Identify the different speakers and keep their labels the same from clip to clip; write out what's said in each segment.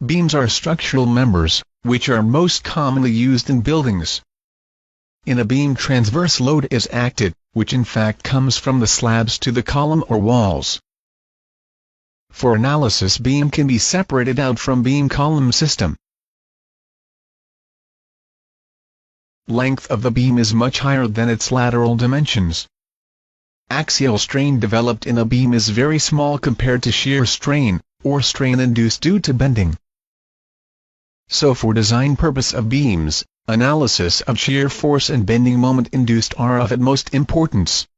Speaker 1: Beams are structural members, which are most commonly used in buildings. In a beam, transverse load is acted, which in fact comes from the slabs to the column or walls. For analysis, beam can be separated out from beam-column system. Length of the beam is much higher than its lateral dimensions. Axial strain developed in a beam is very small compared to shear strain, or strain induced due to bending. So for design purpose of beams, analysis of shear force and bending moment induced are of utmost importance.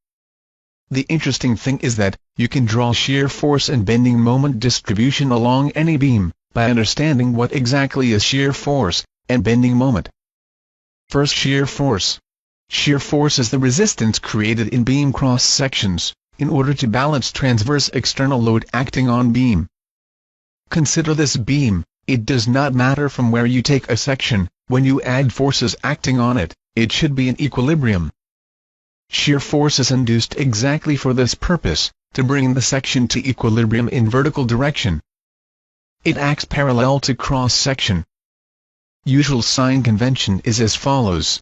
Speaker 1: The interesting thing is that, you can draw shear force and bending moment distribution along any beam, by understanding what exactly is shear force, and bending moment. First, shear force. Shear force is the resistance created in beam cross-sections, in order to balance transverse external load acting on beam. Consider this beam. It does not matter from where you take a section, when you add forces acting on it, it should be in equilibrium. Shear force is induced exactly for this purpose, to bring the section to equilibrium in vertical direction. It acts parallel to cross-section. Usual sign convention is as follows.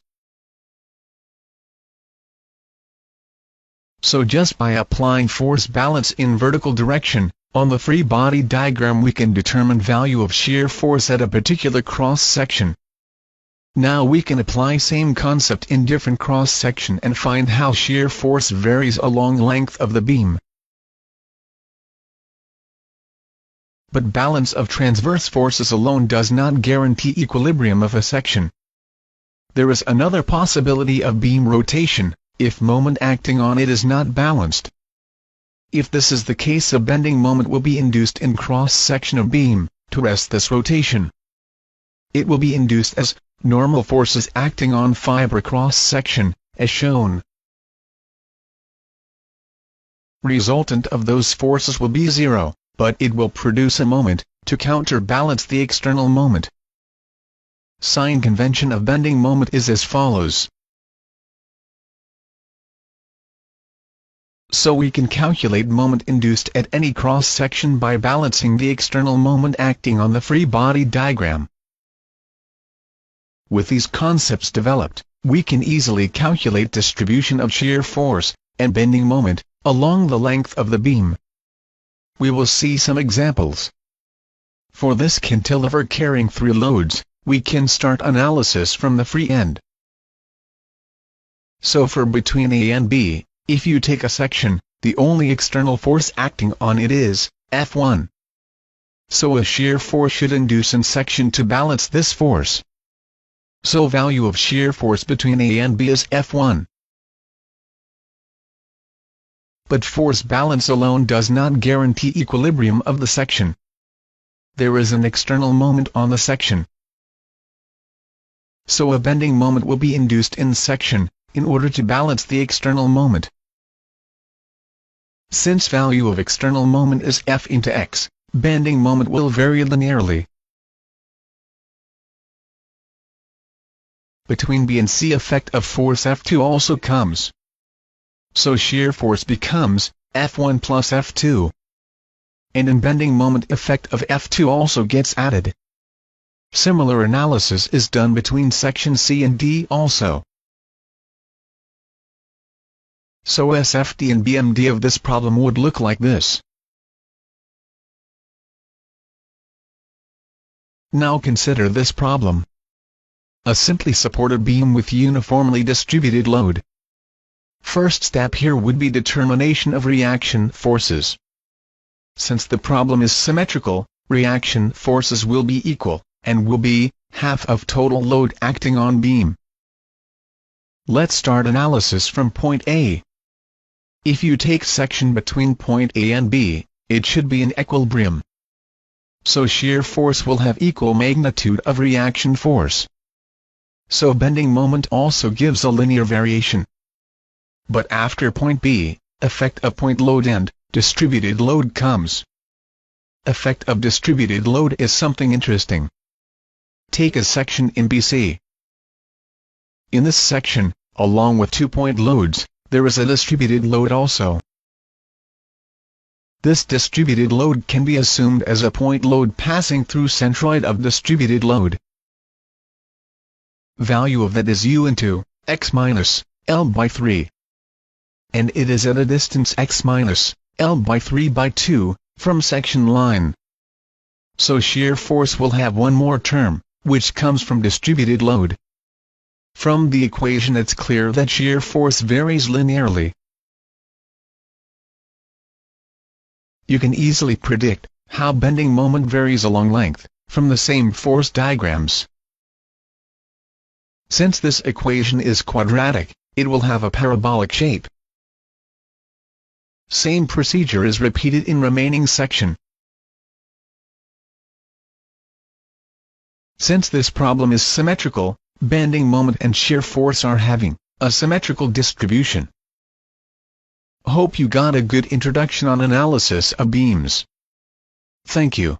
Speaker 1: So just by applying force balance in vertical direction, on the free body diagram we can determine value of shear force at a particular cross-section. Now we can apply same concept in different cross-section and find how shear force varies along length of the beam. But balance of transverse forces alone does not guarantee equilibrium of a section. There is another possibility of beam rotation, if moment acting on it is not balanced. If this is the case, a bending moment will be induced in cross-section of beam, to arrest this rotation. It will be induced as normal forces acting on fiber cross-section, as shown. Resultant of those forces will be zero, but it will produce a moment, to counterbalance the external moment. Sign convention of bending moment is as follows. So we can calculate moment induced at any cross-section by balancing the external moment acting on the free body diagram. With these concepts developed, we can easily calculate distribution of shear force, and bending moment, along the length of the beam. We will see some examples. For this cantilever carrying 3 loads, we can start analysis from the free end. So for between A and B, if you take a section, the only external force acting on it is F1. So a shear force should induce in section to balance this force. So value of shear force between A and B is F1. But force balance alone does not guarantee equilibrium of the section. There is an external moment on the section. So a bending moment will be induced in section, in order to balance the external moment. Since value of external moment is F into x, bending moment will vary linearly. Between B and C, effect of force F2 also comes. So shear force becomes F1 plus F2. And in bending moment, effect of F2 also gets added. Similar analysis is done between section C and D also. So SFD and BMD of this problem would look like this. Now consider this problem. A simply supported beam with uniformly distributed load. First step here would be determination of reaction forces. Since the problem is symmetrical, reaction forces will be equal, and will be half of total load acting on beam. Let's start analysis from point A. If you take section between point A and B, it should be in equilibrium. So shear force will have equal magnitude of reaction force. So bending moment also gives a linear variation. But after point B, effect of point load and distributed load comes. Effect of distributed load is something interesting. Take a section in BC. In this section, along with 2-point loads, there is a distributed load also. This distributed load can be assumed as a point load passing through centroid of distributed load. Value of that is u into x minus L by 3. And it is at a distance x minus L by 3 by 2 from section line. So shear force will have one more term, which comes from distributed load. From the equation it's clear that shear force varies linearly. You can easily predict how bending moment varies along length from the same force diagrams. Since this equation is quadratic, it will have a parabolic shape. Same procedure is repeated in remaining section. Since this problem is symmetrical, bending moment and shear force are having a symmetrical distribution. Hope you got a good introduction on analysis of beams. Thank you.